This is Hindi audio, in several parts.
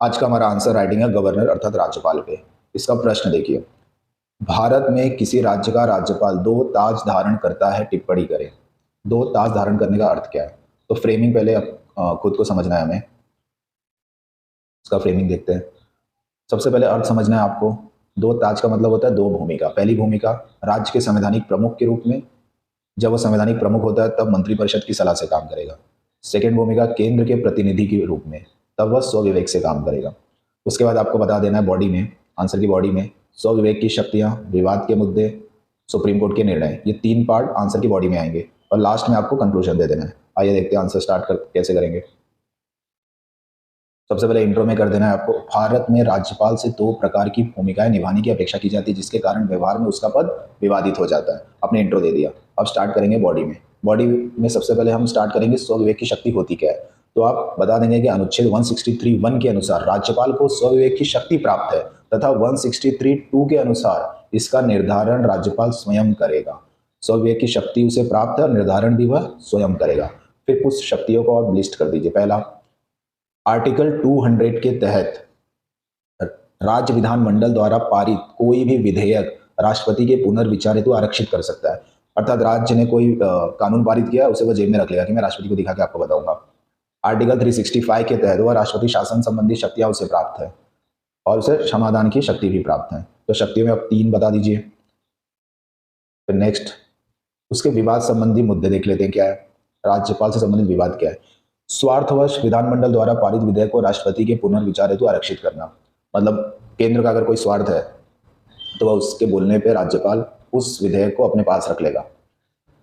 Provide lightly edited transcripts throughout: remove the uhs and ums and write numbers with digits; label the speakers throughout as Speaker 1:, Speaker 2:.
Speaker 1: आज का हमारा आंसर राइटिंग है गवर्नर अर्थात राज्यपाल पे। इसका प्रश्न देखिए, भारत में किसी राज्य का राज्यपाल दो ताज धारण करता है, टिप्पणी करें। दो ताज धारण करने का अर्थ क्या है? तो फ्रेमिंग पहले खुद को समझना है हमें। इसका फ्रेमिंग देखते हैं। सबसे पहले अर्थ समझना है आपको। दो ताज का मतलब होता है दो भूमिका। पहली भूमिका राज्य के संवैधानिक प्रमुख के रूप में, जब वो संवैधानिक प्रमुख होता है तब मंत्रिपरिषद की सलाह से काम करेगा। सेकेंड भूमिका केंद्र के प्रतिनिधि के रूप में, तब वह स्वविवेक से काम करेगा। उसके बाद आपको बता देना है बॉडी में, आंसर की बॉडी में स्वविवेक की शक्तियां, विवाद के मुद्दे, सुप्रीम कोर्ट के निर्णय, ये तीन पार्ट आंसर की बॉडी में आएंगे और लास्ट में आपको कंक्लूजन दे देना है। आइए देखते हैं आंसर स्टार्ट कर कैसे करेंगे। सबसे पहले इंट्रो में कर देना है आपको, भारत में राज्यपाल से दो प्रकार की भूमिकाएं निभाने की अपेक्षा की जाती है जिसके कारण व्यवहार में उसका पद विवादित हो जाता है। आपने इंट्रो दे दिया, अब स्टार्ट करेंगे बॉडी में। बॉडी में सबसे पहले हम स्टार्ट करेंगे स्वविवेक की शक्ति होती क्या है। तो आप बता देंगे कि अनुच्छेद 163(1) के अनुसार राज्यपाल को स्वविवेक की शक्ति प्राप्त है तथा 163(2) के अनुसार इसका निर्धारण राज्यपाल स्वयं करेगा। स्वविवेक की शक्ति उसे प्राप्त है और निर्धारण भी वह स्वयं करेगा। फिर कुछ शक्तियों को आप लिस्ट कर दीजिए। पहला, आर्टिकल 200 के तहत राज्य विधानमंडल द्वारा पारित कोई भी विधेयक राष्ट्रपति के पुनर्विचार हेतु आरक्षित कर सकता है। अर्थात राज्य ने कोई कानून पारित किया, उसे वो जेब में रख लेगा कि मैं राष्ट्रपति को दिखा के आपको बताऊंगा। आर्टिकल 365 के तहत वह राष्ट्रपति शासन संबंधी शक्तियां उसे प्राप्त है और उसे क्षमादान की शक्ति भी प्राप्त है। तो शक्तियों में आप तीन बता दीजिए। फिर नेक्स्ट, उसके विवाद संबंधी मुद्दे देख लेते हैं क्या है। राज्यपाल से संबंधित विवाद क्या है? स्वार्थवश विधानमंडल द्वारा पारित विधेयक को राष्ट्रपति के पुनर्विचार हेतु आरक्षित करना, मतलब केंद्र का अगर कोई स्वार्थ है तो वह उसके बोलने पे राज्यपाल उस विधेयक को अपने पास रख लेगा।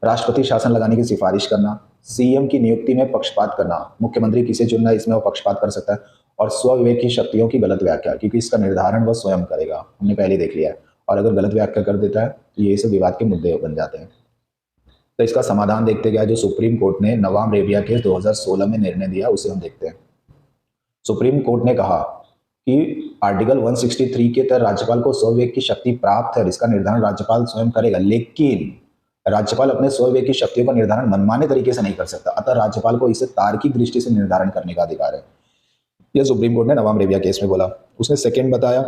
Speaker 1: राष्ट्रपति शासन लगाने की सिफारिश करना, सीएम की नियुक्ति में पक्षपात करना, मुख्यमंत्री किसे चुनना है इसमें वो पक्षपात कर सकता है। और स्वविवेक की शक्तियों की गलत व्याख्या, क्योंकि इसका निर्धारण वह स्वयं करेगा, हमने पहले देख लिया है। और अगर गलत व्याख्या कर देता है तो ये सब विवाद के मुद्दे बन जाते हैं। तो इसका समाधान देखते गया जो सुप्रीम कोर्ट ने नवाम रेबिया केस 2016 में निर्णय दिया उसे हम देखते हैं। सुप्रीम कोर्ट ने कहा कि आर्टिकल 163 के तहत राज्यपाल को स्वविवेक की शक्ति प्राप्त है, इसका निर्धारण राज्यपाल स्वयं करेगा, लेकिन राज्यपाल अपने स्वविवेक की शक्तियों का निर्धारण मनमाने तरीके से नहीं कर सकता। अतः राज्यपाल को इसे तार्किक दृष्टि से निर्धारण करने का अधिकार है। यह सुप्रीम कोर्ट ने नवाम रेबिया केस में बोला। उसने सेकेंड बताया,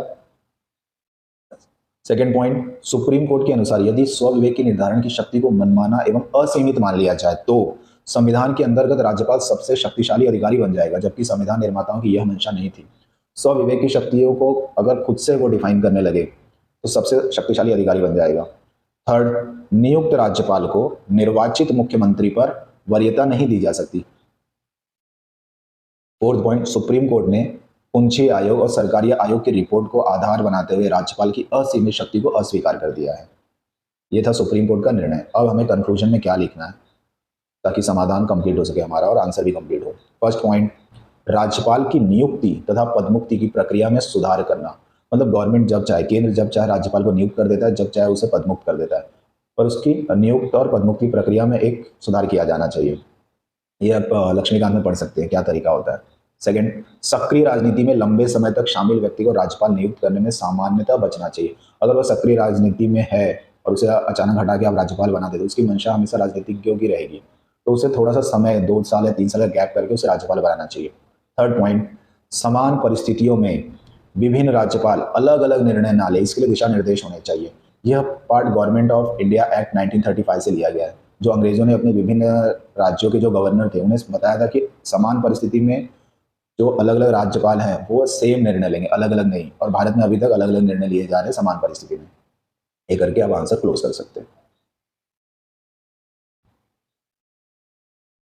Speaker 1: सेकेंड पॉइंट, सुप्रीम कोर्ट के अनुसार यदि स्वविवेक की निर्धारण की शक्ति को मनमाना एवं असीमित मान लिया जाए तो संविधान के अंतर्गत राज्यपाल सबसे शक्तिशाली अधिकारी बन जाएगा, जबकि संविधान निर्माताओं की यह मंशा नहीं थी। स्वविवेक की शक्तियों को अगर खुद से वो डिफाइन करने लगे तो सबसे शक्तिशाली अधिकारी बन जाएगा। थर्ड, नियुक्त राज्यपाल को निर्वाचित मुख्यमंत्री पर वरीयता नहीं दी जा सकती। फोर्थ पॉइंट, सुप्रीम कोर्ट ने पूंछी आयोग और सरकारी आयोग की रिपोर्ट को आधार बनाते हुए राज्यपाल की असीमित शक्ति को अस्वीकार कर दिया है। यह था सुप्रीम कोर्ट का निर्णय। अब हमें कंक्लूजन में क्या लिखना है ताकि समाधान कंप्लीट हो सके हमारा और आंसर भी कंप्लीट हो। फर्स्ट पॉइंट, राज्यपाल की नियुक्ति तथा पदमुक्ति की प्रक्रिया में सुधार करना, मतलब गवर्नमेंट जब चाहे, केंद्र जब चाहे राज्यपाल को नियुक्त कर देता है, जब चाहे उसे पदमुक्त कर देता है, पर उसकी नियुक्त और पदमुक्ति प्रक्रिया में एक सुधार किया जाना चाहिए। ये आप लक्ष्मीकांत में पढ़ सकते हैं क्या तरीका होता है। सेकंड, सक्रिय राजनीति में लंबे समय तक शामिल व्यक्ति को राज्यपाल नियुक्त करने में सामान्यतः बचना चाहिए। अगर वह सक्रिय राजनीति में है और उसे अचानक हटा के आप राज्यपाल बना देते, उसकी मंशा हमेशा राजनीतिज्ञों की रहेगी, तो उसे थोड़ा सा समय 2 साल या 3 साल का गैप करके उसे राज्यपाल बनाना चाहिए। थर्ड पॉइंट, समान परिस्थितियों में विभिन्न राज्यपाल अलग अलग निर्णय ना ले, इसके लिए दिशा निर्देश होने चाहिए। यह part government of India act 1935 से लिया गया है, जो अंग्रेजों ने अपने विभिन्न राज्यों के जो गवर्नर थे उन्हें बताया था कि समान परिस्थिति में जो अलग अलग राज्यपाल हैं वो सेम निर्णय लेंगे, अलग अलग नहीं। और भारत में अभी तक अलग अलग निर्णय लिए जा रहे हैं समान परिस्थिति में। ये करके आप आंसर क्लोज कर सकते हैं।